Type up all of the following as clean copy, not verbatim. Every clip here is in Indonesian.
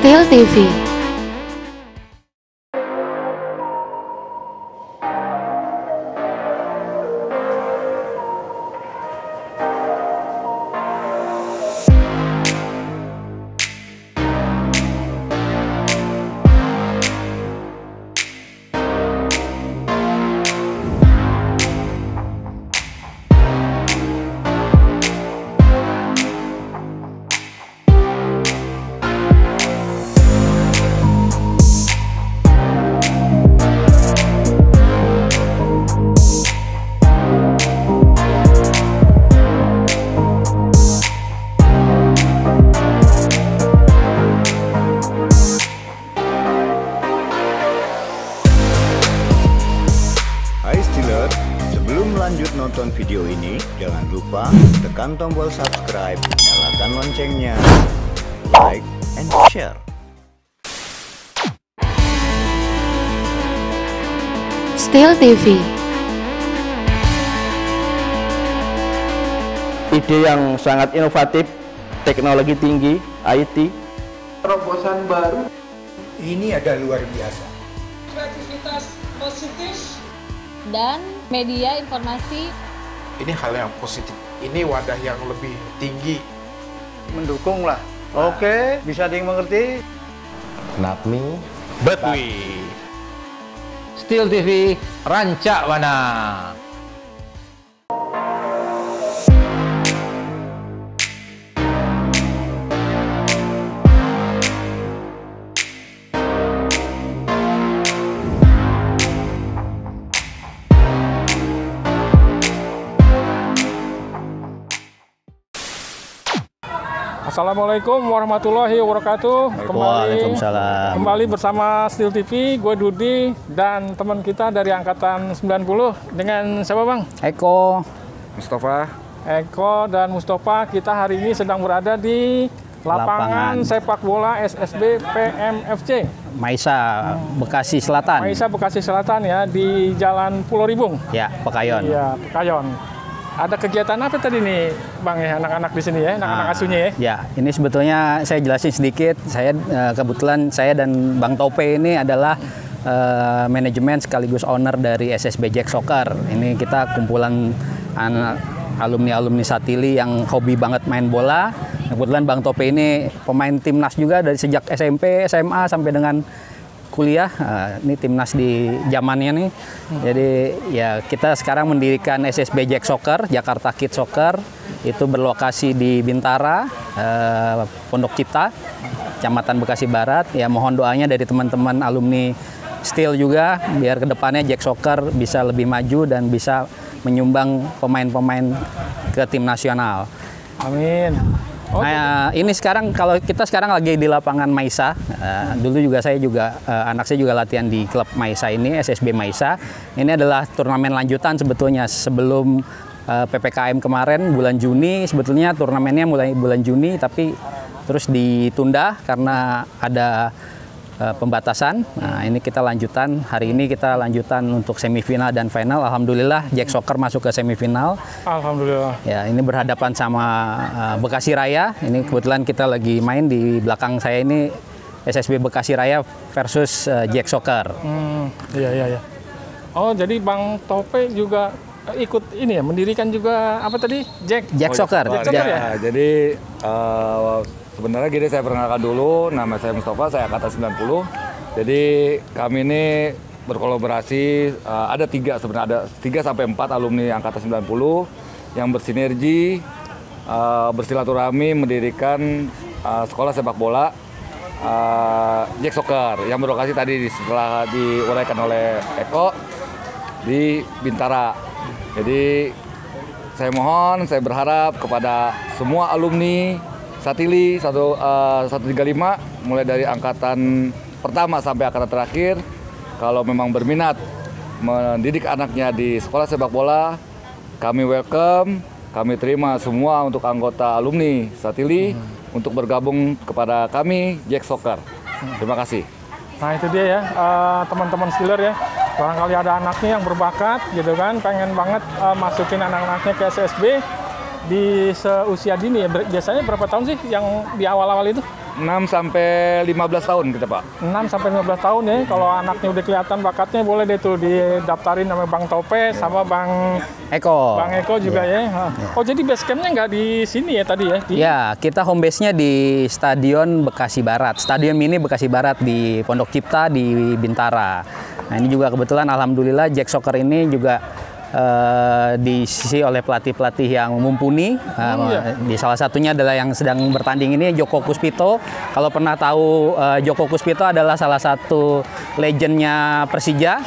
Steel TV. Sebelum lanjut nonton video ini, jangan lupa tekan tombol subscribe, nyalakan loncengnya, like, and share. Steel TV. Ide yang sangat inovatif, teknologi tinggi, IT. Terobosan baru. Ini ada luar biasa. Kreativitas positif dan media informasi. Ini hal yang positif. Ini wadah yang lebih tinggi. Mendukung lah. Oke, bisa dimengerti. Napmi Betwi. Steel TV Rancak Wana. Assalamualaikum warahmatullahi wabarakatuh. Kembali bersama Steel TV, gue Dudi dan teman kita dari angkatan 90 dengan siapa Bang? Eko, Mustafa. Eko dan Mustafa, kita hari ini sedang berada di lapangan sepak bola SSB PMFC Maisa, Bekasi Selatan. Maisa Bekasi Selatan ya, di Jalan Pulau Ribung. Ya, Pekayon. Iya, Pekayon. Ada kegiatan apa tadi nih, Bang ya, anak-anak di sini ya, anak-anak asuhnya ya? Ya, ini sebetulnya saya jelasin sedikit. Saya kebetulan saya dan Bang Tope ini adalah manajemen sekaligus owner dari SSB Jack Soccer. Ini kita kumpulan alumni Satili yang hobi banget main bola. Kebetulan Bang Tope ini pemain timnas juga dari sejak SMP, SMA sampai dengan kuliah. Ini timnas di zamannya nih. Jadi ya kita sekarang mendirikan SSB Jack Soccer, Jakarta Kids Soccer. Itu berlokasi di Bintara, Pondok Cipta, Kecamatan Bekasi Barat. Ya mohon doanya dari teman-teman alumni Steel juga biar kedepannya Jack Soccer bisa lebih maju dan bisa menyumbang pemain-pemain ke tim nasional. Amin. Nah, ini sekarang kalau kita sekarang lagi di lapangan Maisa. Dulu juga saya juga anak saya juga latihan di klub Maisa ini, SSB Maisa. Ini adalah turnamen lanjutan sebetulnya sebelum PPKM kemarin bulan Juni. Sebetulnya turnamennya mulai bulan Juni tapi terus ditunda karena ada pembatasan. Nah, ini kita lanjutan. Hari ini kita lanjutan untuk semifinal dan final. Alhamdulillah Jack Soccer masuk ke semifinal. Alhamdulillah. Ya, ini berhadapan sama Bekasi Raya. Ini kebetulan kita lagi main di belakang saya ini SSB Bekasi Raya versus Jack Soccer. Iya. Oh, jadi Bang Tope juga ikut ini ya, mendirikan juga apa tadi? Jack Soccer. Jack Soccer ya? Jadi sebenarnya gini, saya perkenalkan dulu, nama saya Mustafa, saya angkatan 90. Jadi kami ini berkolaborasi, ada sebenarnya 3 sampai 4 alumni angkatan 90 yang bersinergi, bersilaturahmi mendirikan sekolah sepak bola Jack Soccer yang berlokasi tadi setelah diuraikan oleh Eko di Bintara. Jadi saya berharap kepada semua alumni Satili 135 mulai dari angkatan pertama sampai angkatan terakhir, kalau memang berminat mendidik anaknya di sekolah sepak bola, kami welcome, kami terima semua untuk anggota alumni Satili untuk bergabung kepada kami Jack Soccer. Terima kasih. Nah itu dia ya, teman-teman Steeler ya, barangkali ada anaknya yang berbakat gitu kan, pengen banget masukin anak-anaknya ke SSB. di seusia dini ya, biasanya berapa tahun sih yang di awal-awal itu? 6 sampai 15 tahun kita, Pak. 6 sampai 15 tahun ya. Kalau anaknya udah kelihatan bakatnya, boleh deh tuh didaftarin sama Bang Tope sama Bang Eko. Bang Eko juga ya. Oh, jadi base campnya nggak di sini ya tadi ya? Ya, kita home base-nya di Stadion Bekasi Barat, Stadion Mini Bekasi Barat di Pondok Cipta di Bintara. Nah, ini juga kebetulan alhamdulillah Jack Soccer ini juga diisi oleh pelatih-pelatih yang mumpuni. Di salah satunya adalah yang sedang bertanding ini Joko Puspito. Kalau pernah tahu, Joko Puspito adalah salah satu legendnya Persija.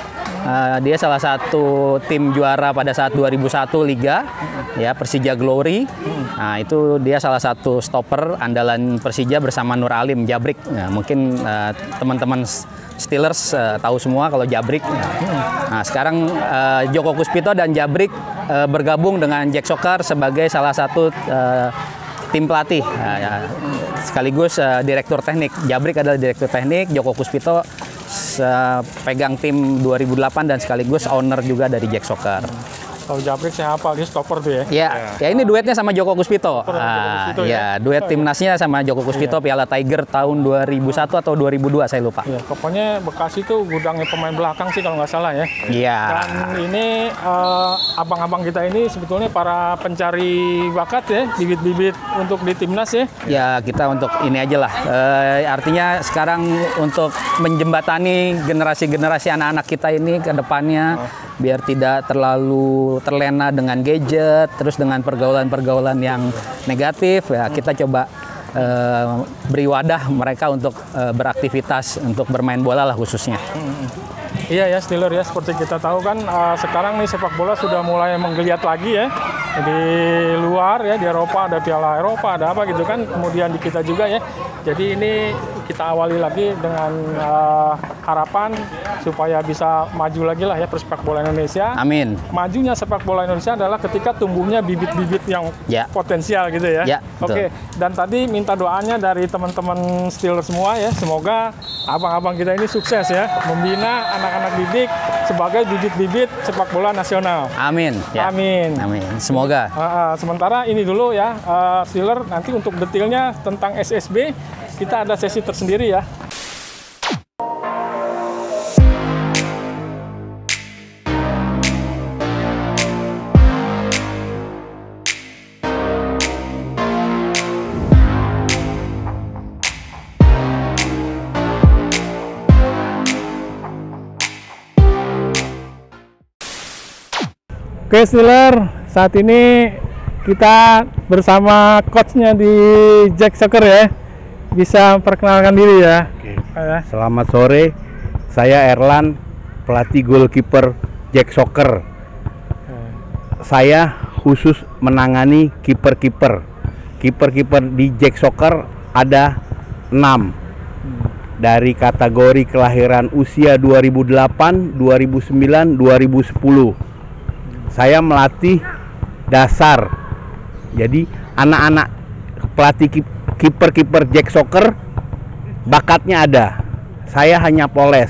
Dia salah satu tim juara pada saat 2001 Liga, ya Persija Glory. Nah, itu dia salah satu stopper andalan Persija bersama Nur Alim Jabrik. Nah, mungkin teman-teman Steelers tahu semua kalau Jabrik. Nah, sekarang Joko Puspito dan Jabrik bergabung dengan Jack Soccer sebagai salah satu tim pelatih, sekaligus direktur teknik. Jabrik adalah direktur teknik, Joko Puspito pegang tim 2008 dan sekaligus owner juga dari Jack Soccer. Kalau Jabrik saya hafal, dia stopper tuh ya. Ya ini duetnya sama Joko Puspito. Duet timnasnya sama Joko Puspito Piala Tiger tahun 2001 atau 2002 saya lupa. Ya, pokoknya Bekasi itu gudangnya pemain belakang sih kalau nggak salah ya. Iya. Dan ini abang-abang kita ini sebetulnya para pencari bakat ya, bibit-bibit untuk di timnas ya. Ya, kita untuk ini aja lah. Artinya sekarang untuk menjembatani generasi-generasi anak-anak kita ini ke depannya biar tidak terlalu terlena dengan gadget, terus dengan pergaulan-pergaulan yang negatif, ya kita coba beri wadah mereka untuk beraktivitas, untuk bermain bola lah khususnya. Iya ya, Steeler ya, seperti kita tahu kan sekarang nih sepak bola sudah mulai menggeliat lagi ya. Di luar ya, di Eropa ada Piala Eropa, ada apa gitu kan, kemudian di kita juga ya. Jadi ini kita awali lagi dengan harapan supaya bisa maju lagi lah ya persepak bola Indonesia. Amin. Majunya sepak bola Indonesia adalah ketika tumbuhnya bibit-bibit yang potensial gitu ya. Oke. Dan tadi minta doanya dari teman-teman Steeler semua ya, semoga abang-abang kita ini sukses ya, membina anak-anak didik sebagai bibit-bibit sepak bola nasional. Amin. Ya. Amin. Amin. Semoga. Sementara ini dulu ya, Steeler, nanti untuk detailnya tentang SSB kita ada sesi tersendiri ya. Oke Steeler, saat ini kita bersama coachnya di Jack Soccer ya. Bisa perkenalkan diri ya. Selamat sore, saya Erlan, pelatih goalkeeper Jack Soccer. Saya khusus menangani kiper-kiper. Kiper-kiper di Jack Soccer ada 6. Dari kategori kelahiran usia 2008, 2009, 2010. Saya melatih dasar. Jadi anak-anak pelatih kiper-kiper Jack Soccer bakatnya ada. Saya hanya poles.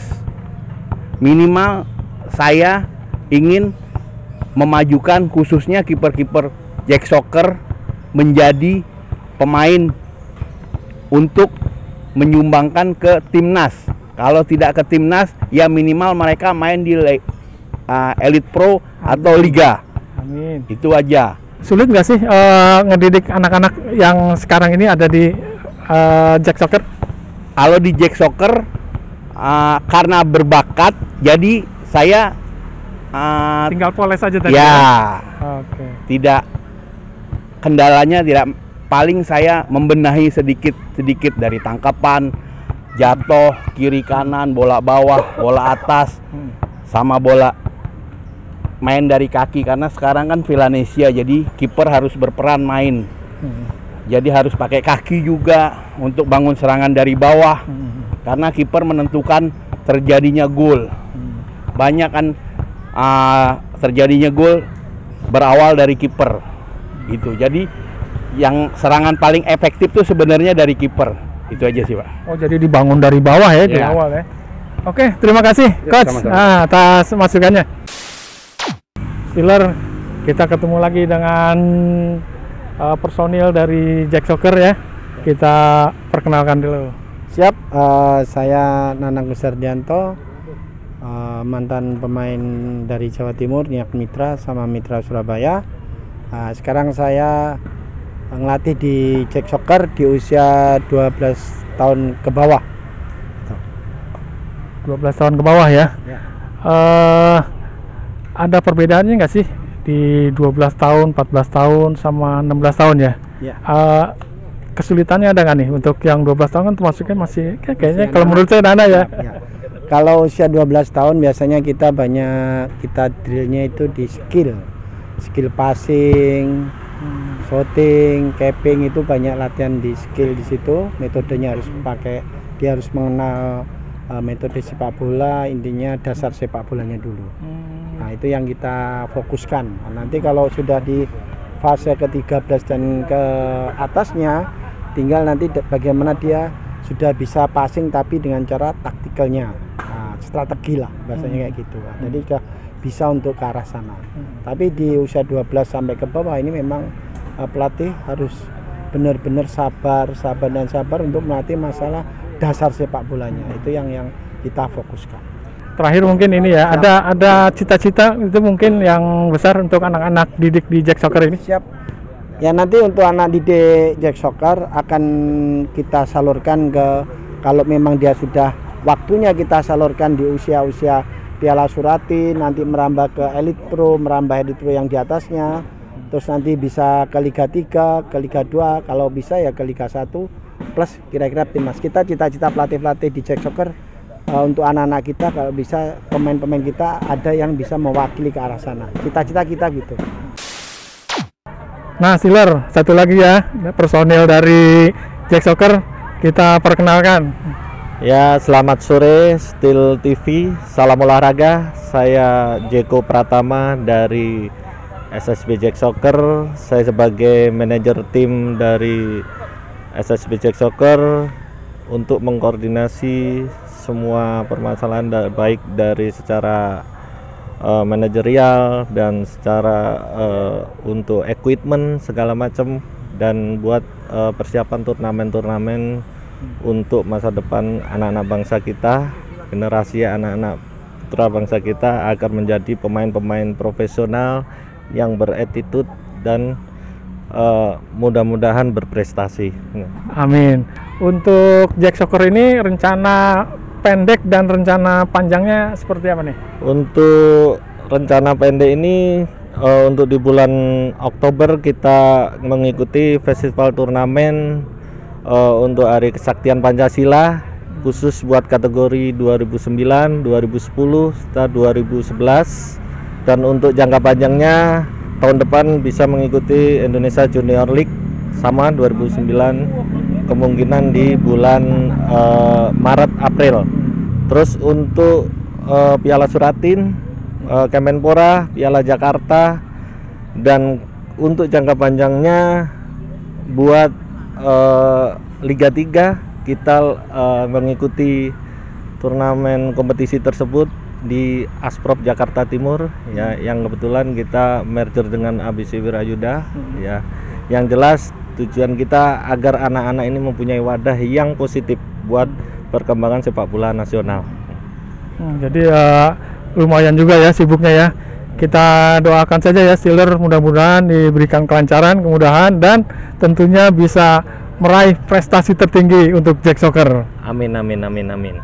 Minimal saya ingin memajukan khususnya kiper-kiper Jack Soccer menjadi pemain untuk menyumbangkan ke timnas. Kalau tidak ke timnas, ya minimal mereka main di Elite Pro atau Liga. Amin. Itu aja. Sulit nggak sih ngedidik anak-anak yang sekarang ini ada di Jack Soccer? Kalau di Jack Soccer karena berbakat, jadi saya tinggal poles aja tadi. Ya. Oke. Tidak, kendalanya tidak, paling saya membenahi sedikit dari tangkapan, jatuh, kiri kanan, bola bawah, bola atas, sama bola main dari kaki, karena sekarang kan Villanesia, jadi kiper harus berperan main. Jadi harus pakai kaki juga untuk bangun serangan dari bawah, karena kiper menentukan terjadinya gol. Banyak kan terjadinya gol berawal dari kiper gitu. Jadi yang serangan paling efektif tuh sebenarnya dari kiper. Itu aja sih, Pak. Oh, jadi dibangun dari bawah ya, dari awal ya. Oke, terima kasih Coach atas masukannya. Steeler, kita ketemu lagi dengan personil dari Jack Soccer ya. Kita perkenalkan dulu. Siap, saya Nanang Kusardianto, mantan pemain dari Jawa Timur, Niak Mitra sama Mitra Surabaya. Sekarang saya ngelatih di Jack Soccer di usia 12 tahun ke bawah. 12 tahun ke bawah ya? Ya. Ada perbedaannya nggak sih di 12 tahun, 14 tahun, sama 16 tahun ya? Ya. Kesulitannya ada nggak nih untuk yang 12 tahun kan termasuknya masih kayaknya kalau menurut saya anak ya. Ya. Kalau usia 12 tahun biasanya kita drillnya itu di skill passing, shooting, capping, itu banyak latihan di skill di situ. Metodenya harus dia harus mengenal metode sepak bola, intinya dasar sepak bolanya dulu. Nah itu yang kita fokuskan. Nah, nanti kalau sudah di fase ke-13 dan ke atasnya, tinggal nanti bagaimana dia sudah bisa passing tapi dengan cara taktikalnya, strategi lah bahasanya kayak gitu. Jadi bisa untuk ke arah sana. Tapi di usia 12 sampai ke bawah ini memang pelatih harus benar-benar sabar untuk melatih masalah dasar sepak bolanya. Itu yang kita fokuskan. Terakhir mungkin ini ya, ada cita-cita itu mungkin yang besar untuk anak-anak didik di Jack Soccer ini. Siap. Ya nanti untuk anak didik Jack Soccer akan kita salurkan kalau memang dia sudah waktunya, kita salurkan di usia-usia Piala Surati, nanti merambah ke Elite Pro yang di atasnya, terus nanti bisa ke Liga 3, ke Liga 2, kalau bisa ya ke Liga 1, plus kira-kira timnas. Kita cita-cita pelatih-pelatih di Jack Soccer untuk anak-anak kita, kalau bisa pemain-pemain kita ada yang bisa mewakili ke arah sana. Cita-cita kita gitu. Nah, Steeler, satu lagi ya, personil dari Jack Soccer kita perkenalkan. Ya, selamat sore Steel TV, salam olahraga. Saya Jeko Pratama dari SSB Jack Soccer. Saya sebagai manajer tim dari SSB Jack Soccer untuk mengkoordinasi semua permasalahan baik dari secara manajerial dan secara untuk equipment segala macam, dan buat persiapan turnamen-turnamen untuk masa depan anak-anak bangsa kita, generasi anak-anak putra bangsa kita agar menjadi pemain-pemain profesional yang beretitude dan mudah-mudahan berprestasi. Amin. Untuk Jack Soccer ini rencana pendek dan rencana panjangnya seperti apa nih? Untuk rencana pendek ini untuk di bulan Oktober kita mengikuti festival turnamen untuk Hari Kesaktian Pancasila khusus buat kategori 2009, 2010, serta 2011, dan untuk jangka panjangnya tahun depan bisa mengikuti Indonesia Junior League sama 2009, kemungkinan di bulan Maret April. Terus untuk Piala Suratin, Kemenpora, Piala Jakarta, dan untuk jangka panjangnya buat Liga 3 kita mengikuti turnamen kompetisi tersebut di Asprop Jakarta Timur ya, yang kebetulan kita merger dengan ABC Wirayuda ya. Yang jelas tujuan kita agar anak-anak ini mempunyai wadah yang positif buat perkembangan sepak bola nasional. Jadi lumayan juga ya sibuknya ya. Kita doakan saja ya Steeler, mudah-mudahan diberikan kelancaran, kemudahan, dan tentunya bisa meraih prestasi tertinggi untuk Jack Soccer. Amin, amin, amin, amin.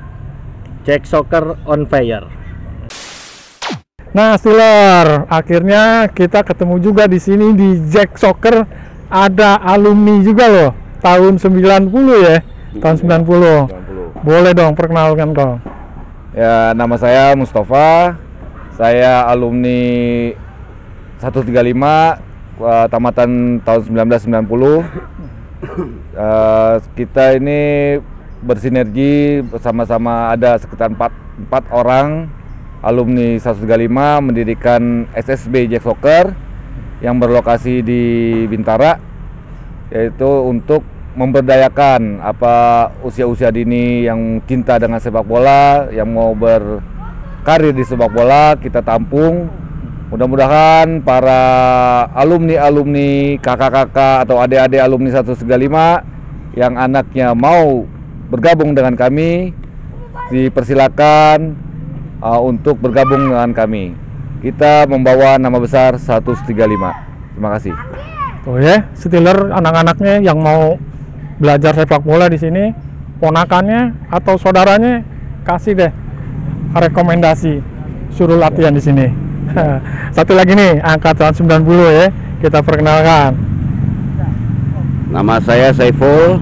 Jack Soccer on fire. Nah Steeler, akhirnya kita ketemu juga di sini di Jack Soccer. Ada alumni juga loh, tahun 90 ya, tahun 90. Boleh dong perkenalkan dong. Ya, nama saya Mustafa. Saya alumni 135 tamatan tahun 1990. Kita ini bersinergi bersama-sama, ada sekitar 4 orang alumni 135 mendirikan SSB Jack Soccer yang berlokasi di Bintara, yaitu untuk memberdayakan usia-usia dini yang cinta dengan sepak bola, yang mau berkarir di sepak bola, kita tampung Mudah-mudahan para alumni-alumni, kakak-kakak atau adik-adik alumni 135 yang anaknya mau bergabung dengan kami, dipersilakan untuk bergabung dengan kami. Kita membawa nama besar 135. Terima kasih. Oh ya, Steeler anak-anaknya yang mau belajar sepak bola di sini, ponakannya atau saudaranya kasih deh rekomendasi, suruh latihan di sini. Satu lagi nih, angkatan 90 ya, kita perkenalkan. Nama saya Saiful,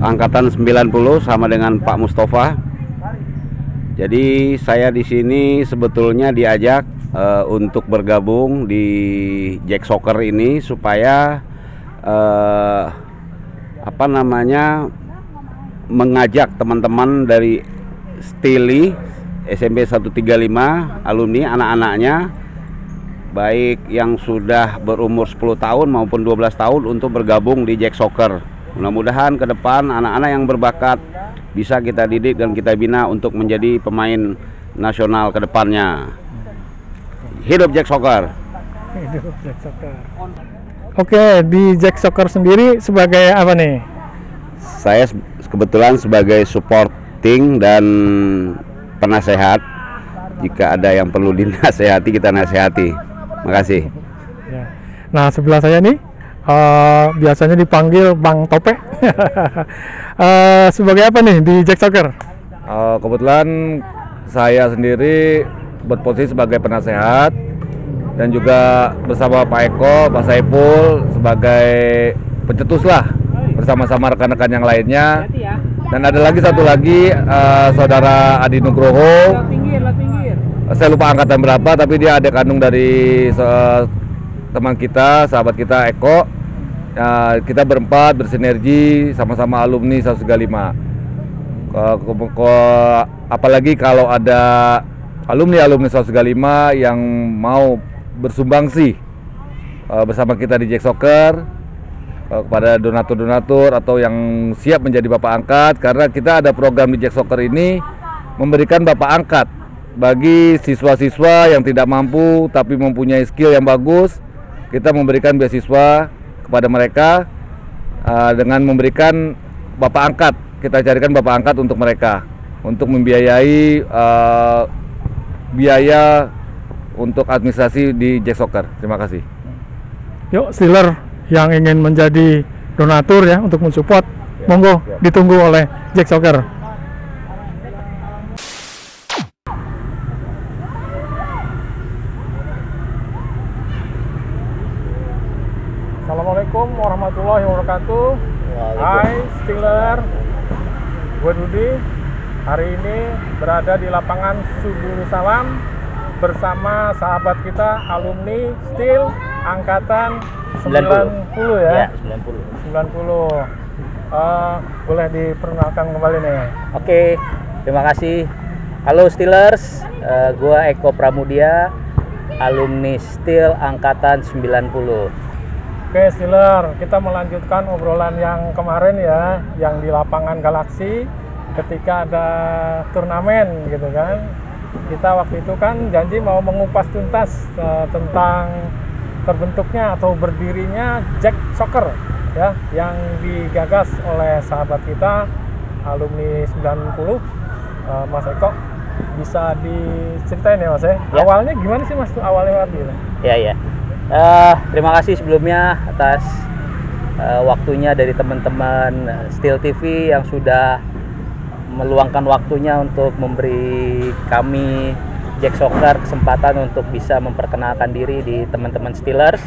angkatan 90 sama dengan Pak Mustafa. Jadi saya di sini sebetulnya diajak untuk bergabung di Jack Soccer ini supaya mengajak teman-teman dari Stili SMP 135 alumni, anak-anaknya baik yang sudah berumur 10 tahun maupun 12 tahun untuk bergabung di Jack Soccer. Mudah-mudahan ke depan anak-anak yang berbakat bisa kita didik dan kita bina untuk menjadi pemain nasional ke depannya. Hidup Jack Soccer. Hidup Jack Soccer. Oke, di Jack Soccer sendiri sebagai apa nih? Saya kebetulan sebagai supporting dan penasehat. Jika ada yang perlu dinasehati, kita nasehati. Makasih. Ya. Nah, sebelah saya nih biasanya dipanggil Bang Tope. Sebagai apa nih di Jack Soccer? Kebetulan saya sendiri berposisi sebagai penasehat dan juga bersama Pak Eko, Pak Saiful sebagai pencetus lah bersama-sama rekan-rekan yang lainnya. Dan ada lagi satu lagi saudara Adi Nugroho. Saya lupa angkatan berapa, tapi dia adik kandung dari teman kita, sahabat kita Eko. Kita berempat bersinergi sama-sama alumni 135. Apalagi kalau ada alumni 135 yang mau bersumbangsi bersama kita di Jack Soccer, kepada donatur-donatur atau yang siap menjadi bapak angkat, karena kita ada program di Jack Soccer ini memberikan bapak angkat bagi siswa-siswa yang tidak mampu tapi mempunyai skill yang bagus. Kita memberikan beasiswa kepada mereka dengan memberikan bapak angkat. Kita carikan bapak angkat untuk mereka untuk membiayai biaya untuk administrasi di Jack Soccer. Terima kasih. Yuk, Steeler yang ingin menjadi donatur ya untuk mensupport, monggo ditunggu oleh Jack Soccer. Assalamualaikum warahmatullahi wabarakatuh. Hai Steeler, gue Dudi. Hari ini berada di lapangan Subulu Salam bersama sahabat kita alumni Steel angkatan 90 ya? Ya, 90. Boleh diperkenalkan kembali nih. Oke, terima kasih. Halo Steelers, gue Eko Pramudia, alumni Steel angkatan 90. Oke Steeler, kita melanjutkan obrolan yang kemarin ya, yang di lapangan Galaksi ketika ada turnamen gitu kan. Kita waktu itu kan janji mau mengupas tuntas tentang terbentuknya atau berdirinya Jack Soccer ya, yang digagas oleh sahabat kita alumni 90, Mas Eko. Bisa diceritain ya Mas ya? Awalnya gimana sih Mas awalnya gitu? Ya. Terima kasih sebelumnya atas waktunya dari teman-teman Steel TV yang sudah meluangkan waktunya untuk memberi kami Jack Soccer kesempatan untuk bisa memperkenalkan diri di teman-teman Steelers.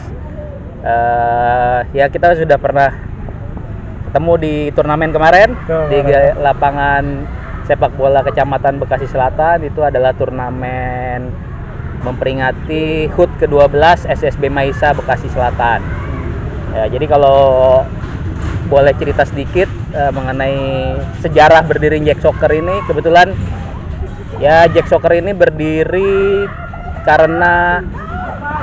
Ya kita sudah pernah ketemu di turnamen kemarin di lapangan sepak bola Kecamatan Bekasi Selatan. Itu adalah turnamen memperingati HUT ke-12 SSB Maisa Bekasi Selatan. Ya, jadi kalau boleh cerita sedikit mengenai sejarah berdiri Jack Soccer ini, kebetulan ya Jack Soccer ini berdiri karena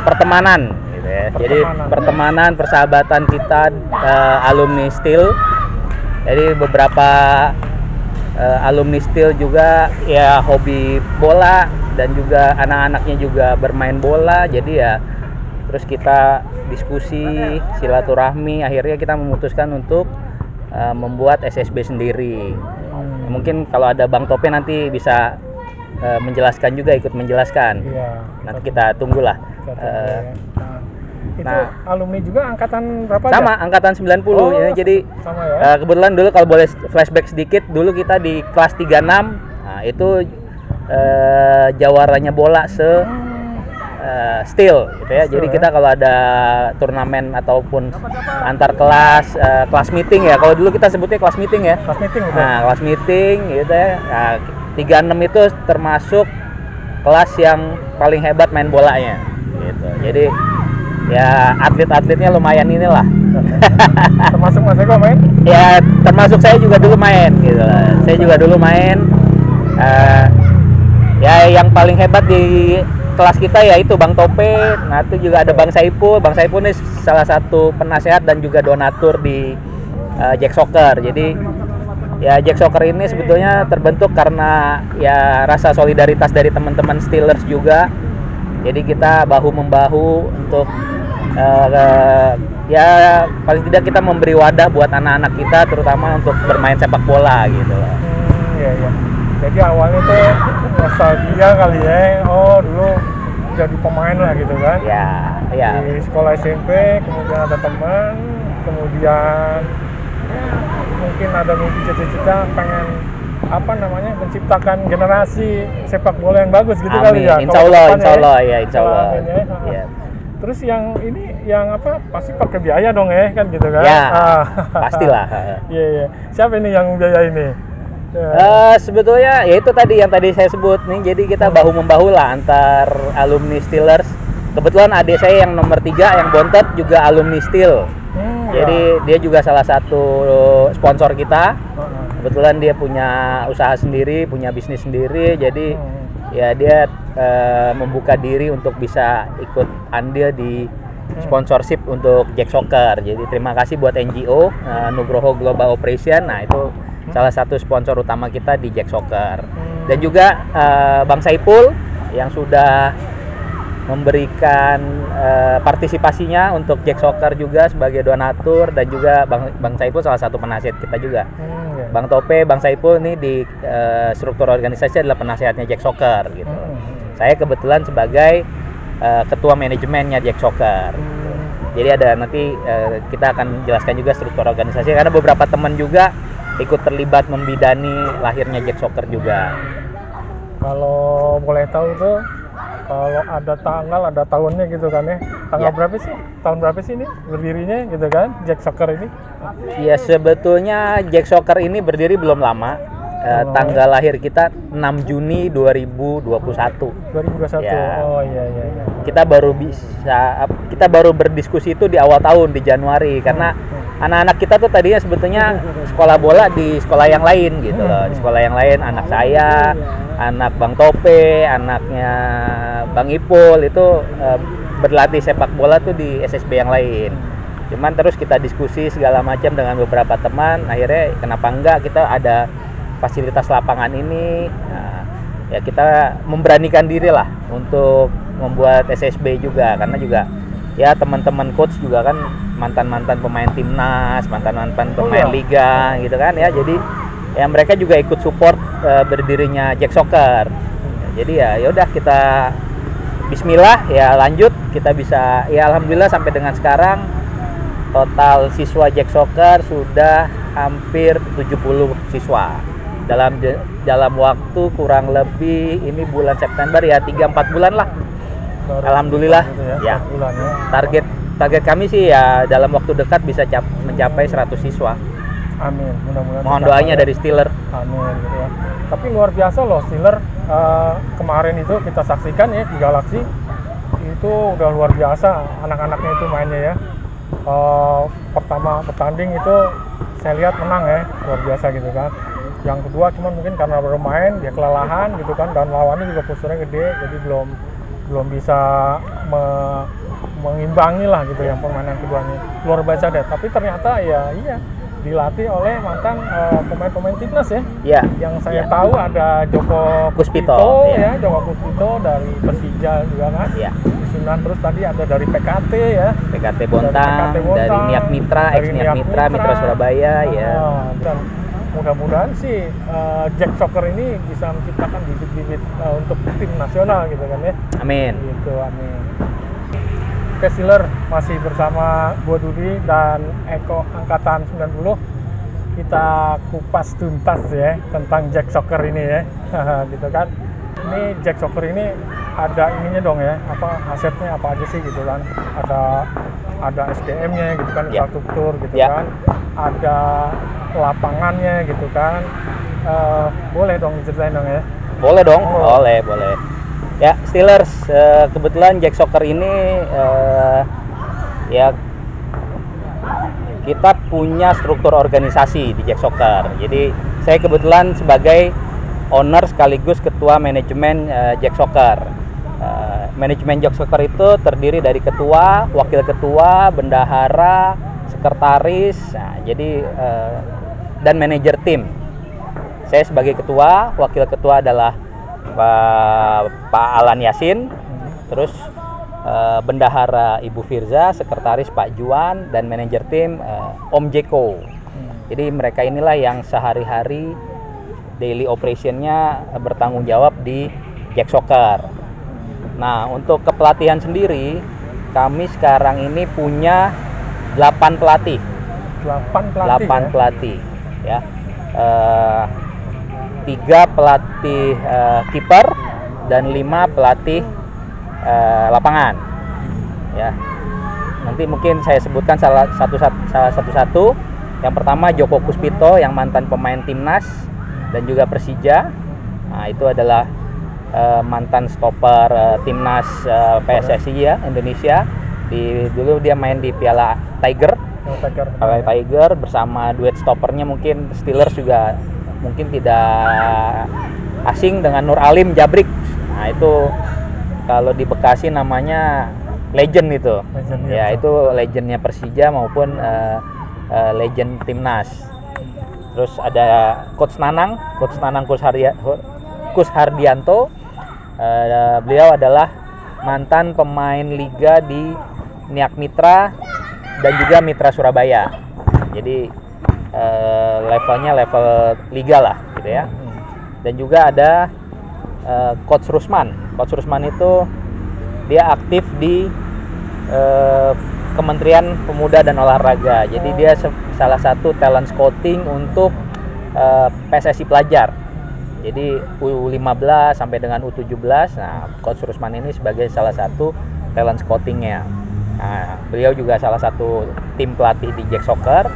pertemanan gitu ya. Jadi pertemanan, persahabatan kita alumni Steel. Jadi beberapa alumni Steel juga ya hobi bola dan juga anak-anaknya juga bermain bola, jadi ya terus kita diskusi silaturahmi, akhirnya kita memutuskan untuk membuat SSB sendiri. Mungkin kalau ada Bang Tope nanti bisa menjelaskan juga, ikut menjelaskan. Nanti kita tunggulah. Itu alumni juga angkatan berapa? Sama, angkatan 90. Jadi sama ya? Kebetulan dulu kalau boleh flashback sedikit, dulu kita di kelas 36, nah itu jawaranya bola Steel gitu ya. Jadi kita kalau ada turnamen ataupun antar kelas, kelas meeting ya. Kalau dulu kita sebutnya kelas meeting ya. Kelas meeting. Nah, kelas meeting gitu ya. Nah, 36 itu termasuk kelas yang paling hebat main bolanya gitu. Jadi ya atlet-atletnya lumayan inilah. Termasuk Mas Eko main? Ya termasuk saya juga dulu main gitu. Saya juga dulu main. Ya yang paling hebat di kelas kita ya itu Bang Tope. Nah itu juga ada Bang Saipul. Bang Saipul ini salah satu penasehat dan juga donatur di Jack Soccer. Jadi ya Jack Soccer ini sebetulnya terbentuk karena ya rasa solidaritas dari teman-teman Steelers juga. Jadi kita bahu-membahu untuk ya paling tidak kita memberi wadah buat anak-anak kita, terutama untuk bermain sepak bola gitu. Iya. Jadi awalnya tuh nostalgia kali ya. Oh dulu jadi pemain lah gitu kan? Ya. Di sekolah SMP, kemudian ada teman, kemudian mungkin ada mimpi cita-cita pengen menciptakan generasi sepak bola yang bagus gitu. Amin. Kali ya. Insya Allah. Ya. Terus yang ini pasti pakai biaya dong ya kan gitu kan? Ya, pastilah. Iya. Siapa ini yang biaya ini? Sebetulnya ya itu tadi yang tadi saya sebut nih. Jadi kita bahu-membahu lah antar alumni Steelers. Kebetulan adik saya yang nomor 3 yang bontot juga alumni Steel. Jadi dia juga salah satu sponsor kita. Kebetulan dia punya usaha sendiri, punya bisnis sendiri, jadi ya dia membuka diri untuk bisa ikut andil di sponsorship untuk Jack Soccer. Jadi terima kasih buat NGO Nugroho Global Operation. Nah itu salah satu sponsor utama kita di Jack Soccer. Dan juga Bang Saipul yang sudah memberikan partisipasinya untuk Jack Soccer juga sebagai donatur, dan juga Bang Saipul salah satu penasihat kita juga. Bang Tope, Bang Saipul ini di struktur organisasi adalah penasihatnya Jack Soccer gitu. Saya kebetulan sebagai ketua manajemennya Jack Soccer. Jadi ada nanti kita akan jelaskan juga struktur organisasi, karena beberapa teman juga ikut terlibat membidani lahirnya Jack Soccer juga. Kalau boleh tahu tuh, kalau ada tanggal, ada tahunnya gitu kan ya. Tanggal berapa sih? Tahun berapa sih ini berdirinya gitu kan, Jack Soccer ini? Ya sebetulnya Jack Soccer ini berdiri belum lama. Tanggal lahir kita 6 Juni 2021. 2021. Ya. Oh iya. Kita baru berdiskusi itu di awal tahun di Januari, karena anak-anak kita tuh tadinya sebetulnya sekolah bola di sekolah yang lain gitu loh. Di sekolah yang lain, anak saya, anak Bang Tope, anaknya Bang Ipul itu berlatih sepak bola tuh di SSB yang lain. Cuman terus kita diskusi segala macam dengan beberapa teman, akhirnya kenapa enggak kita ada fasilitas lapangan ini. Nah, ya kita memberanikan diri lah untuk membuat SSB juga, karena juga ya teman-teman coach juga kan mantan-mantan pemain timnas, mantan-mantan pemain liga gitu kan ya. Jadi ya mereka juga ikut support berdirinya Jack Soccer. Jadi ya udah kita bismillah ya lanjut, kita bisa ya alhamdulillah sampai dengan sekarang total siswa Jack Soccer sudah hampir 70 siswa. Dalam waktu kurang lebih ini bulan September ya 3-4 bulan lah. Alhamdulillah gitu ya. Bulan, ya. Target kami sih ya dalam waktu dekat bisa mencapai 100 siswa. Amin, mudah-mudahan. Mohon doanya dari Steeler. Amin gitu ya. Tapi luar biasa loh Steeler, kemarin itu kita saksikan ya di Galaxy. Itu udah luar biasa anak-anaknya itu mainnya ya. Pertama bertanding itu saya lihat menang ya, luar biasa gitu kan. Yang kedua cuman mungkin karena baru main dia kelelahan gitu kan, dan lawannya juga posturnya gede, jadi belum bisa mengimbangi lah gitu yang permainan keduanya. Luar biasa deh, tapi ternyata ya iya dilatih oleh mantan pemain-pemain timnas ya. Iya. Yang saya tahu ada Joko Puspito ya, Joko Puspito dari Persija juga kan. Iya. Susunan terus tadi ada dari PKT ya. PKT Bontang, dari Niak Mitra, ex Niak Mitra, Mitra Surabaya ya. Dan mudah-mudahan sih Jack Soccer ini bisa menciptakan bibit-bibit untuk tim nasional gitu kan ya. Amin. Gitu, amin. Oke, Steeler masih bersama gua Dudi dan Eko Angkatan 90. Kita kupas tuntas ya tentang Jack Soccer ini ya. Gitu kan. Ini Jack Soccer ini ada ininya dong ya, apa asetnya apa aja sih gitu kan. Ada SDM-nya gitu kan, infrastruktur gitu kan. Ada lapangannya gitu kan. Boleh dong ceritain dong ya. Boleh dong, boleh. Ya, Steelers, kebetulan Jack Soccer ini ya kita punya struktur organisasi di Jack Soccer. Jadi saya kebetulan sebagai owner sekaligus ketua manajemen Jack Soccer. Manajemen Jack Soccer itu terdiri dari ketua, wakil ketua, bendahara, sekretaris, dan manajer tim. Saya sebagai ketua, wakil ketua adalah Pak Alan Yasin, terus bendahara Ibu Firza, sekretaris Pak Juan, dan manajer tim Om Jeko. Jadi mereka inilah yang sehari-hari daily operationnya bertanggung jawab di Jack Soccer. Nah, untuk kepelatihan sendiri, kami sekarang ini punya 8 pelatih. 8 pelatih ya. 3 pelatih kiper dan 5 pelatih lapangan ya. Nanti mungkin saya sebutkan salah satu. Yang pertama Joko Puspito yang mantan pemain timnas dan juga Persija. Nah, itu adalah mantan stopper timnas PSSI ya Indonesia. Dulu dia main di Piala Tiger bersama duet stoppernya. Mungkin Steelers juga mungkin tidak asing dengan Nur Alim Jabrik. Nah, itu kalau di Bekasi namanya legend itu. Itu legendnya Persija maupun legend timnas. Terus ada Coach Nanang Kus Hardianto. Beliau adalah mantan pemain liga di Niak Mitra dan juga Mitra Surabaya. Jadi levelnya level liga lah gitu ya. Dan juga ada Coach Rusman. Coach Rusman itu dia aktif di Kementerian Pemuda dan Olahraga. Jadi dia salah satu talent scouting untuk PSSI pelajar. Jadi U15 sampai dengan U17. Nah, Coach Rusman ini sebagai salah satu talent scoutingnya. Nah, beliau juga salah satu tim pelatih di Jack Soccer.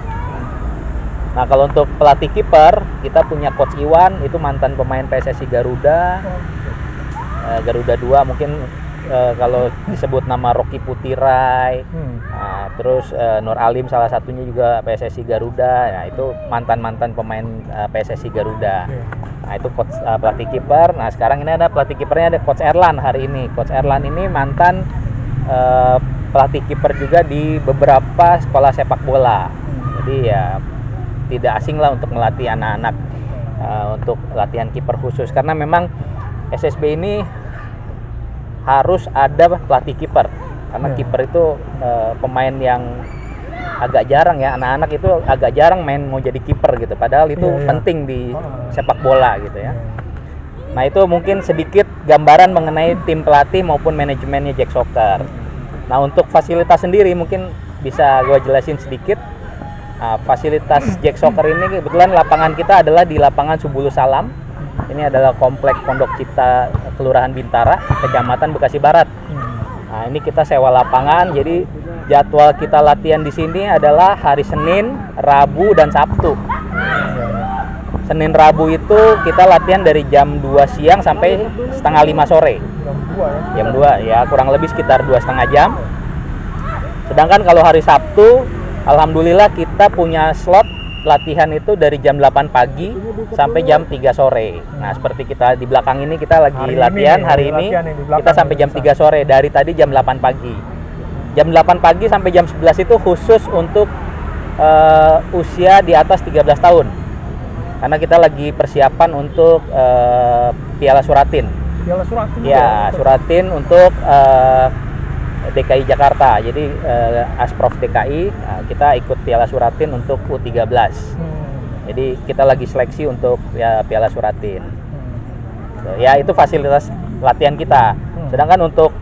Nah, kalau untuk pelatih kiper, kita punya Coach Iwan, itu mantan pemain PSSI Garuda. Garuda 2 mungkin kalau disebut nama Rocky Putirai. Nah, terus Nur Alim salah satunya juga PSSI Garuda. Nah, itu mantan-mantan pemain PSSI Garuda. Nah, itu coach pelatih kiper. Nah, sekarang ini ada pelatih kipernya, ada Coach Erlan hari ini. Coach Erlan ini mantan pelatih kiper juga di beberapa sekolah sepak bola. Jadi ya tidak asing lah untuk melatih anak-anak untuk latihan kiper khusus, karena memang SSB ini harus ada pelatih kiper, karena kiper itu pemain yang agak jarang ya, anak-anak itu agak jarang mau jadi kiper gitu, padahal itu penting di sepak bola gitu ya. Nah, itu mungkin sedikit gambaran mengenai tim pelatih maupun manajemennya Jack Soccer. Nah, untuk fasilitas sendiri mungkin bisa gue jelasin sedikit. Nah, fasilitas Jack Soccer ini kebetulan lapangan kita adalah di lapangan Subulus Salam. Ini adalah komplek Pondok Cipta Kelurahan Bintara, Kecamatan Bekasi Barat. Nah, ini kita sewa lapangan. Jadi jadwal kita latihan di sini adalah hari Senin, Rabu, dan Sabtu. Senin Rabu itu kita latihan dari jam 2 siang sampai setengah 5 sore. Jam 2 ya, kurang lebih sekitar 2,5 jam. Sedangkan kalau hari Sabtu, alhamdulillah kita punya slot latihan itu dari jam 8 pagi sampai jam 3 sore. Nah, seperti kita di belakang ini kita lagi latihan hari ini kita sampai jam 3 sore, dari tadi jam 8 pagi. Jam 8 pagi sampai jam 11 itu khusus untuk usia di atas 13 tahun. Karena kita lagi persiapan untuk Piala Suratin. Piala Suratin? Ya, Suratin untuk DKI Jakarta. Jadi Asprof DKI, kita ikut Piala Suratin untuk U13. Jadi kita lagi seleksi untuk ya, Piala Suratin. Ya itu fasilitas latihan kita. Sedangkan untuk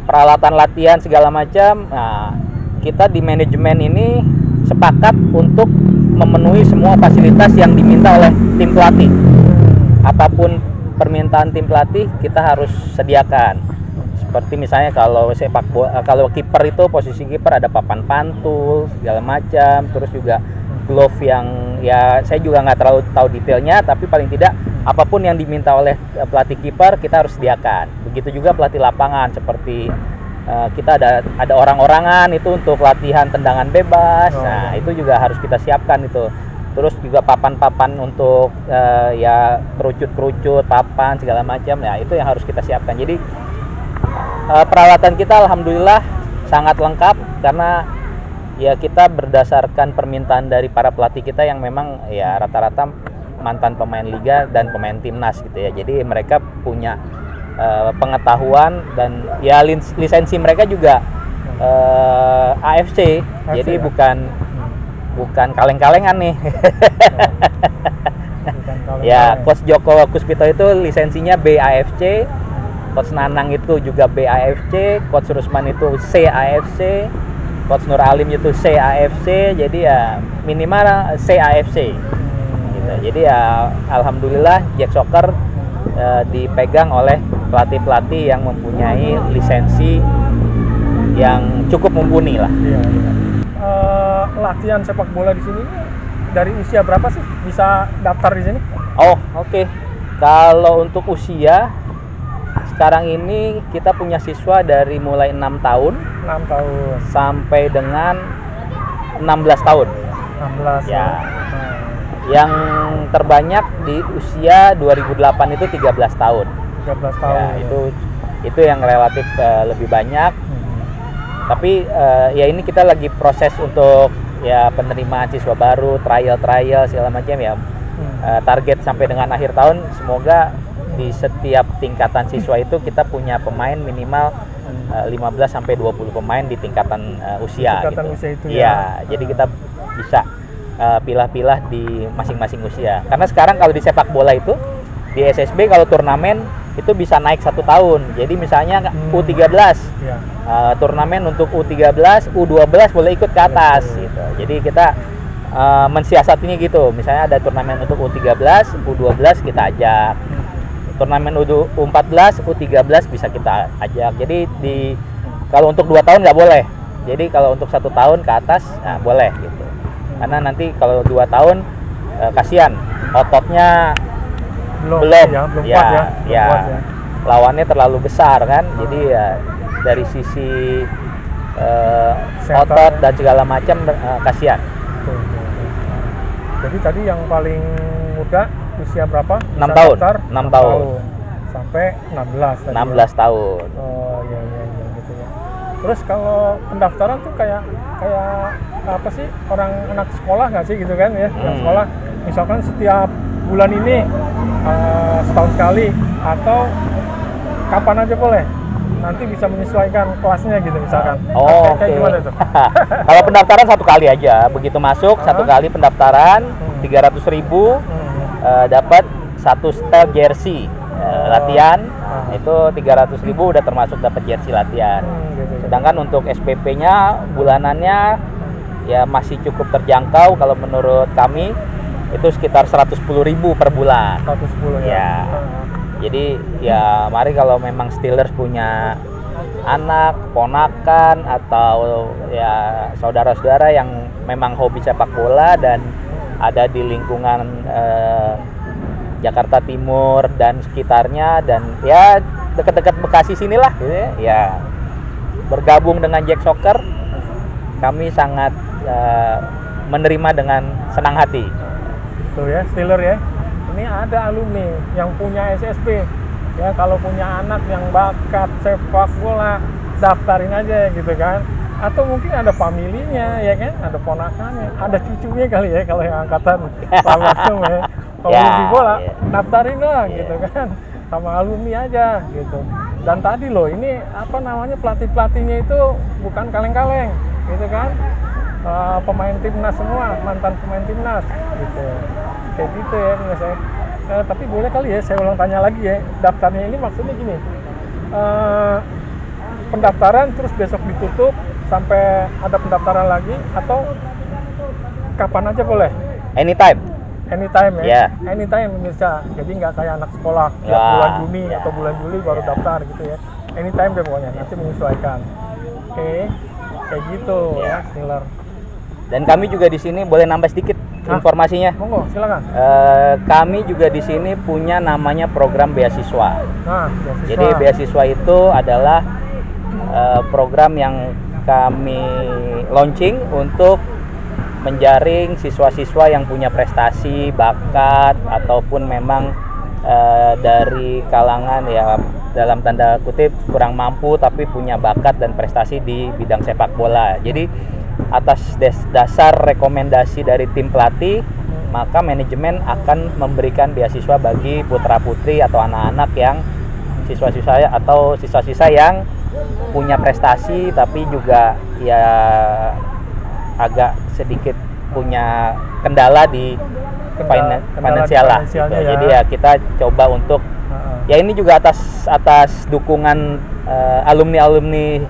peralatan latihan segala macam, nah, kita di manajemen ini sepakat untuk memenuhi semua fasilitas yang diminta oleh tim pelatih. Apapun permintaan tim pelatih kita harus sediakan. Seperti misalnya kalau sepak bola, kalau kiper itu posisi kiper ada papan pantul segala macam, terus juga glove yang ya saya juga nggak terlalu tahu detailnya, tapi paling tidak apapun yang diminta oleh pelatih kiper kita harus sediakan. Begitu juga pelatih lapangan, seperti kita ada orang-orangan itu untuk latihan tendangan bebas. Nah itu juga harus kita siapkan itu. Terus juga papan-papan untuk ya kerucut-kerucut papan segala macam, ya itu yang harus kita siapkan. Jadi peralatan kita alhamdulillah sangat lengkap karena ya kita berdasarkan permintaan dari para pelatih kita yang memang ya rata-rata mantan pemain liga dan pemain timnas gitu ya. Jadi mereka punya pengetahuan dan ya lisensi mereka juga AFC. Jadi bukan kaleng-kalengan nih. Ya, Coach Joko Kuspito itu lisensinya BAFC, Coach Nanang itu juga BAFC, Coach Rusman itu CAFC, Coach Nur Alim itu CAFC, jadi ya minimal CAFC. Gitu. Jadi ya alhamdulillah Jack Soccer dipegang oleh pelatih-pelatih yang mempunyai lisensi yang cukup mumpuni lah. Iya. Latihan sepak bola di sini dari usia berapa sih bisa daftar di sini? Oh oke. Kalau untuk usia sekarang ini kita punya siswa dari mulai 6 tahun sampai dengan 16 tahun. 16 ya. Yang terbanyak di usia 2008 itu 13 tahun. 13 tahun. Ya, itu yang relatif lebih banyak. Tapi ya ini kita lagi proses untuk ya penerimaan siswa baru, trial segala macam ya. Target sampai dengan akhir tahun semoga di setiap tingkatan siswa itu kita punya pemain minimal 15 sampai 20 pemain di tingkatan usia tingkatan gitu. Usia itu ya. Jadi kita bisa pilah-pilah di masing-masing usia. Karena sekarang kalau di sepak bola itu di SSB kalau turnamen itu bisa naik 1 tahun. Jadi misalnya U13 turnamen untuk U13, U12 boleh ikut ke atas gitu. Jadi kita mensiasatinya gitu. Misalnya ada turnamen untuk U13, U12 kita ajak. Turnamen U14, U13 bisa kita ajak. Jadi kalau untuk 2 tahun nggak boleh. Jadi kalau untuk 1 tahun ke atas nah boleh gitu. Karena nanti kalau 2 tahun kasihan ototnya belum kuat ya. Lawannya terlalu besar kan. Jadi ya dari sisi otot dan segala macam kasihan. Jadi tadi yang paling muda usia berapa? 6 tahun. 6 tahun. Sampai 16 tadi. 16 tahun. Oh iya gitu ya. Terus kalau pendaftaran tuh kayak apa sih, orang anak sekolah nggak sih gitu kan ya? Yang sekolah misalkan setiap bulan ini setahun sekali atau kapan aja boleh? Nanti bisa menyesuaikan kelasnya gitu misalkan. Oh, kayak gimana tuh? Kalau pendaftaran 1 kali aja, begitu masuk 1 kali pendaftaran 300.000 dapat 1 setel jersey latihan. Itu 300.000 udah termasuk dapat jersey latihan. Sedangkan untuk SPP-nya bulanannya ya masih cukup terjangkau kalau menurut kami itu sekitar 110.000 per bulan. 110 ya. Jadi ya mari kalau memang Steelers punya anak, ponakan atau ya saudara-saudara yang memang hobi sepak bola dan ada di lingkungan Jakarta Timur dan sekitarnya dan ya dekat-dekat Bekasi sinilah gitu ya. Bergabung dengan Jack Soccer kami sangat menerima dengan senang hati. Tuh ya, Steelers ya. Ini ada alumni yang punya SSB. Ya, kalau punya anak yang bakat sepak bola, daftarin aja gitu kan. atau mungkin ada familinya ya kan, ada ponakannya, ada cucunya kali ya kalau yang angkatan Pak Masum ya. Kalau di bola daftarin lah gitu kan, sama alumni aja gitu. Dan tadi loh ini apa namanya pelatihnya itu bukan kaleng-kaleng gitu kan, pemain timnas semua, mantan pemain timnas gitu, kayak gitu ya menurut saya. Tapi boleh kali ya saya ulang tanya lagi ya, daftarnya ini maksudnya gini, pendaftaran terus besok ditutup sampai ada pendaftaran lagi atau kapan aja boleh? Anytime ya? Anytime bisa, jadi nggak kayak anak sekolah bulan Juni atau bulan Juli baru daftar gitu ya. Anytime deh pokoknya, nanti menyesuaikan. Oke, kayak gitu ya Steeler. Dan kami juga di sini boleh nambah sedikit informasinya. Monggo, silakan. Kami juga di sini punya namanya program beasiswa. Beasiswa. Jadi beasiswa itu adalah program yang kami launching untuk menjaring siswa-siswa yang punya prestasi, bakat, ataupun memang dari kalangan ya dalam tanda kutip kurang mampu tapi punya bakat dan prestasi di bidang sepak bola. Jadi atas dasar rekomendasi dari tim pelatih, maka manajemen akan memberikan beasiswa bagi putra-putri atau anak-anak yang siswa-siswa yang punya prestasi tapi juga ya agak sedikit punya kendala di finansial lah gitu. Jadi ya kita coba untuk ya ini juga atas dukungan alumni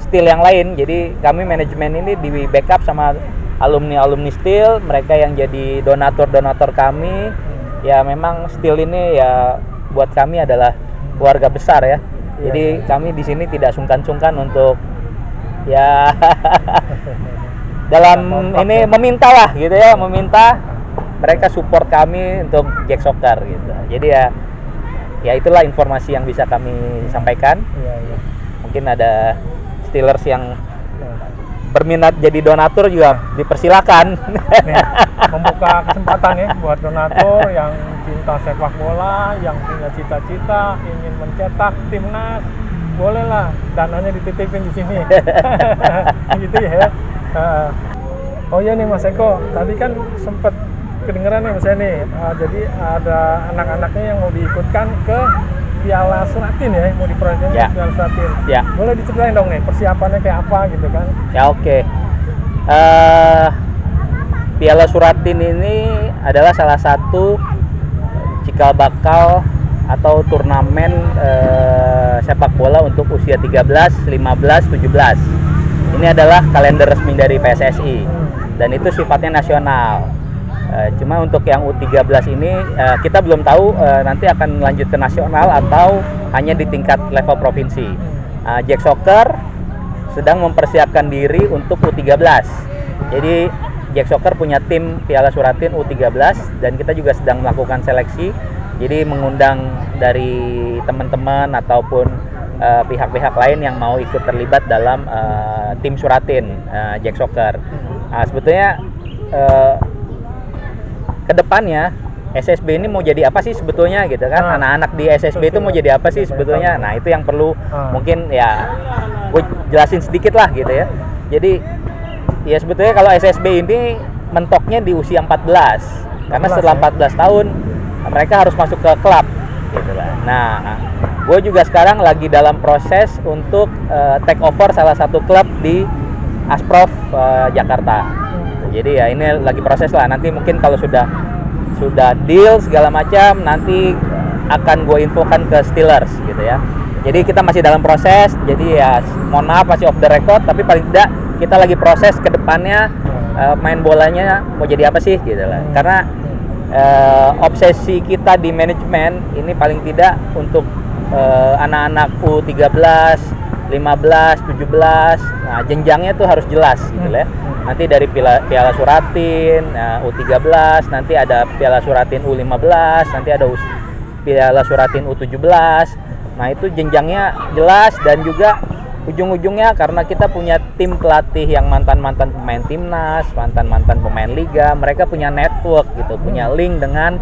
Steel yang lain. Jadi kami manajemen ini di backup sama alumni Steel, mereka yang jadi donatur kami. Ya memang Steel ini ya buat kami adalah keluarga besar ya. Jadi kami di sini tidak sungkan-sungkan untuk ya dalam ini meminta lah gitu ya, meminta mereka support kami untuk Jack Soccer gitu. Jadi ya itulah informasi yang bisa kami sampaikan. Mungkin ada Steelers yang berminat jadi donatur juga dipersilakan. Membuka kesempatan ya buat donatur yang cinta sepak bola, yang punya cita-cita ingin mencetak timnas, bolehlah dananya dititipin di sini. Gitu ya. Oh iya nih Mas Eko, tadi kan sempat kedengeran nih Mas nih, jadi ada anak-anaknya yang mau diikutkan ke Piala Suratin ya, mau diprojekkan ke Piala Suratin. Boleh diceritain dong nih persiapannya kayak apa gitu kan? Ya oke. Piala Suratin ini adalah salah satu cikal bakal atau turnamen sepak bola untuk usia 13, 15, 17. Ini adalah kalender resmi dari PSSI dan itu sifatnya nasional. Cuma untuk yang U13 ini kita belum tahu nanti akan lanjut ke nasional atau hanya di tingkat level provinsi. Jack Soccer sedang mempersiapkan diri untuk U13. Jadi Jack Soccer punya tim Piala Suratin U13 dan kita juga sedang melakukan seleksi. Jadi mengundang dari teman-teman ataupun pihak-pihak lain yang mau ikut terlibat dalam tim Suratin Jack Soccer. Sebetulnya kedepannya SSB ini mau jadi apa sih sebetulnya gitu kan? Anak-anak di SSB itu mau jadi apa sih sebetulnya? Nah itu yang perlu mungkin ya gue jelasin sedikit lah gitu ya. Jadi ya sebetulnya kalau SSB ini mentoknya di usia 14 karena setelah 14 tahun mereka harus masuk ke klub gitu kan. Nah gue juga sekarang lagi dalam proses untuk take over salah satu klub di Asprof Jakarta. Jadi ya ini lagi proses lah. Nanti mungkin kalau sudah deal segala macam nanti akan gue infokan ke Steelers gitu ya. Jadi kita masih dalam proses. Jadi ya mohon maaf masih off the record. Tapi paling tidak kita lagi proses ke depannya main bolanya mau jadi apa sih gitu lah. Karena obsesi kita di manajemen ini paling tidak untuk anak-anak U13, 15, 17, nah jenjangnya tuh harus jelas gitu ya. Nanti dari Piala Suratin U13, nanti ada Piala Suratin U15, nanti ada Piala Suratin U17. Nah itu jenjangnya jelas dan juga ujung-ujungnya karena kita punya tim pelatih yang mantan-mantan pemain timnas, mantan-mantan pemain liga, mereka punya network gitu, punya link dengan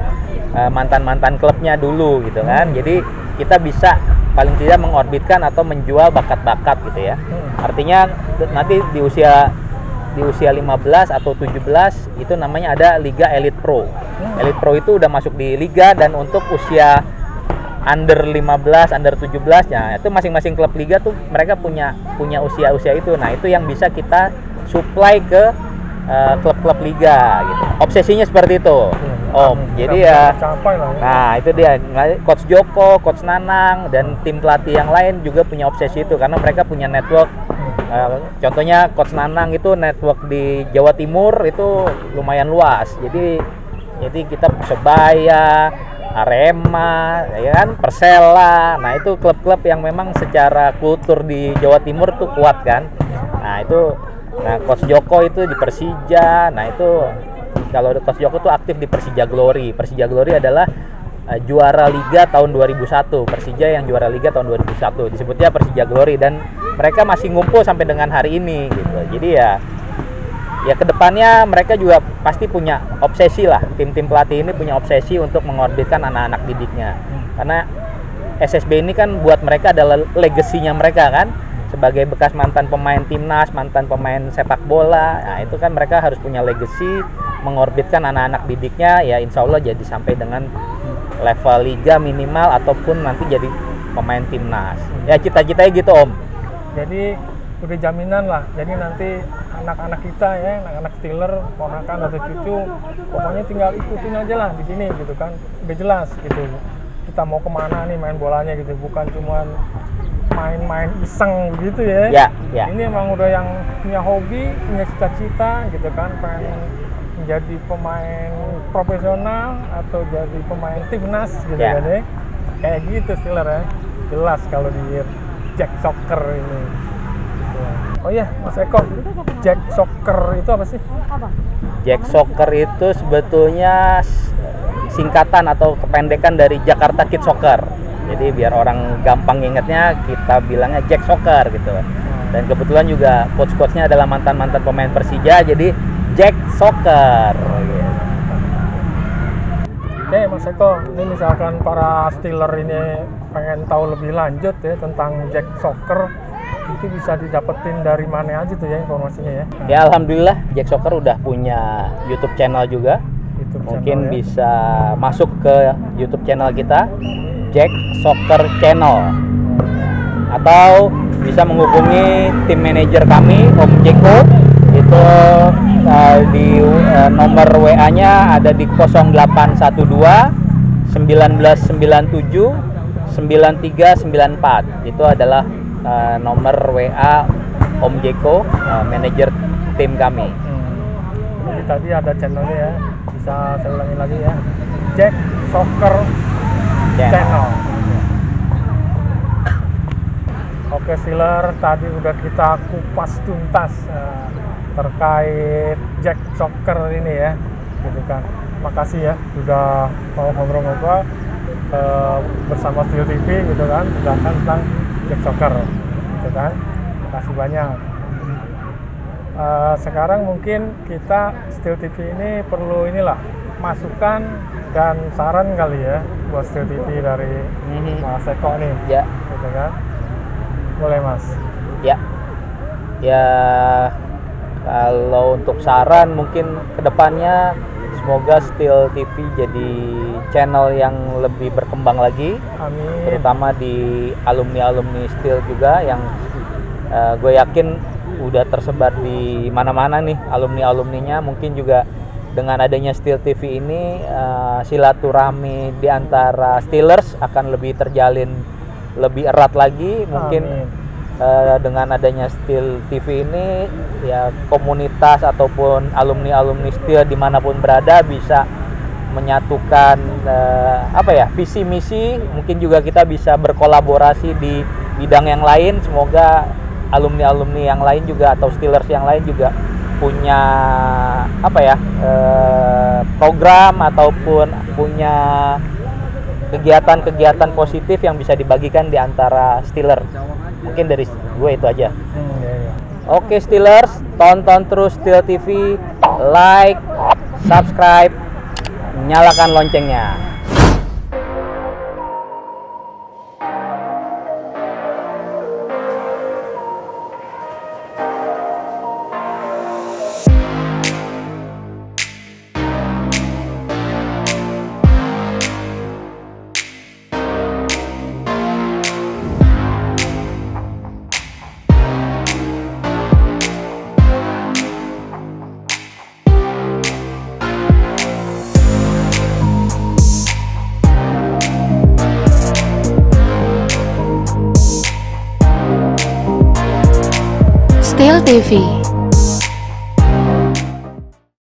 mantan-mantan klubnya dulu gitu kan. Jadi kita bisa paling tidak mengorbitkan atau menjual bakat-bakat gitu ya. Artinya nanti di usia 15 atau 17 itu namanya ada Liga Elite Pro. Elite Pro itu udah masuk di liga, dan untuk usia under 15, under 17 ya itu masing-masing klub liga tuh mereka punya usia itu. Nah, itu yang bisa kita supply ke klub-klub liga gitu. Obsesinya seperti itu. Jadi ya nah itu dia, Coach Joko, Coach Nanang dan tim pelatih yang lain juga punya obsesi itu karena mereka punya network. Contohnya Coach Nanang itu network di Jawa Timur itu lumayan luas. Jadi kita Persebaya, Arema, ya kan, Persela. Nah, itu klub-klub yang memang secara kultur di Jawa Timur tuh kuat kan. Nah, Coach Joko itu di Persija. Nah, itu kalau Coach Joko tuh aktif di Persija Glory. Persija Glory adalah juara liga tahun 2001. Persija yang juara liga tahun 2001 disebutnya Persija Glory, dan mereka masih ngumpul sampai dengan hari ini gitu. Jadi ya kedepannya mereka juga pasti punya obsesi lah. Tim-tim pelatih ini punya obsesi untuk mengorbitkan anak-anak didiknya. Karena SSB ini kan buat mereka adalah legasinya mereka kan. Sebagai bekas mantan pemain timnas, mantan pemain sepak bola, nah itu kan mereka harus punya legacy mengorbitkan anak-anak didiknya, ya insya Allah jadi sampai dengan level liga minimal ataupun nanti jadi pemain timnas. Ya cita-citanya gitu Om. Jadi udah jaminan lah, jadi nanti anak-anak kita ya, anak-anak Steeler, ponakan atau cucu, pokoknya tinggal ikutin aja lah di sini gitu kan, udah jelas gitu. Kita mau kemana nih main bolanya gitu, bukan cuman main-main iseng gitu ya. Ya. Ini emang udah yang punya hobi, punya cita-cita gitu kan, pengen menjadi pemain profesional atau jadi pemain timnas gitu kan ya. Kayak gitu Steeler ya, jelas kalau di Jack Soccer ini. Oh iya, Mas Eko, Jack Soccer itu apa sih? Jack Soccer itu sebetulnya singkatan atau kependekan dari Jakarta Kids Soccer. Jadi biar orang gampang ingatnya, kita bilangnya Jack Soccer gitu. Dan kebetulan juga coach-coachnya adalah mantan-mantan pemain Persija, jadi Jack Soccer. Oke, Mas Eko, ini misalkan para Steeler ini pengen tahu lebih lanjut ya tentang Jack Soccer, itu bisa didapetin dari mana aja tuh ya informasinya ya? Ya alhamdulillah Jack Soccer udah punya YouTube channel juga. Mungkin bisa masuk ke YouTube channel kita, Jack Soccer Channel, atau bisa menghubungi tim manajer kami Om Jeko. Itu di nomor WA-nya ada di 0812 1997 9394. Itu adalah nomor WA Om Jeko, manajer tim kami. Jadi tadi ada channelnya ya, bisa saya ulangi lagi ya, Jack Soccer Channel. Oke Steeler, tadi udah kita kupas tuntas terkait Jack Soccer ini ya, gitu kan. Makasih ya sudah mau ngobrol-ngobrol bersama Steel TV gitu kan, tentang Jack Soccer gitu kan. Makasih banyak. Sekarang mungkin kita Steel TV ini perlu inilah masukan dan saran kali ya buat Steel TV dari Mas Eko nih. Ya. Gitu kan. Boleh Mas. Ya. Kalau untuk saran mungkin kedepannya semoga Steel TV jadi channel yang lebih berkembang lagi. Amin. Terutama di alumni-alumni Steel juga yang gue yakin udah tersebar di mana-mana nih alumni-alumninya. Mungkin juga dengan adanya Steel TV ini silaturahmi di antara Steelers akan lebih terjalin lebih erat lagi. Mungkin dengan adanya Steel TV ini ya komunitas ataupun alumni-alumni Steel dimanapun berada bisa menyatukan visi misi. Mungkin juga kita bisa berkolaborasi di bidang yang lain. Semoga alumni-alumni yang lain juga atau Steelers yang lain juga punya program ataupun punya kegiatan-kegiatan positif yang bisa dibagikan di antara Steelers. Mungkin dari gue itu aja. Oke Steelers, tonton terus Steel TV, like, subscribe, nyalakan loncengnya. Still TV.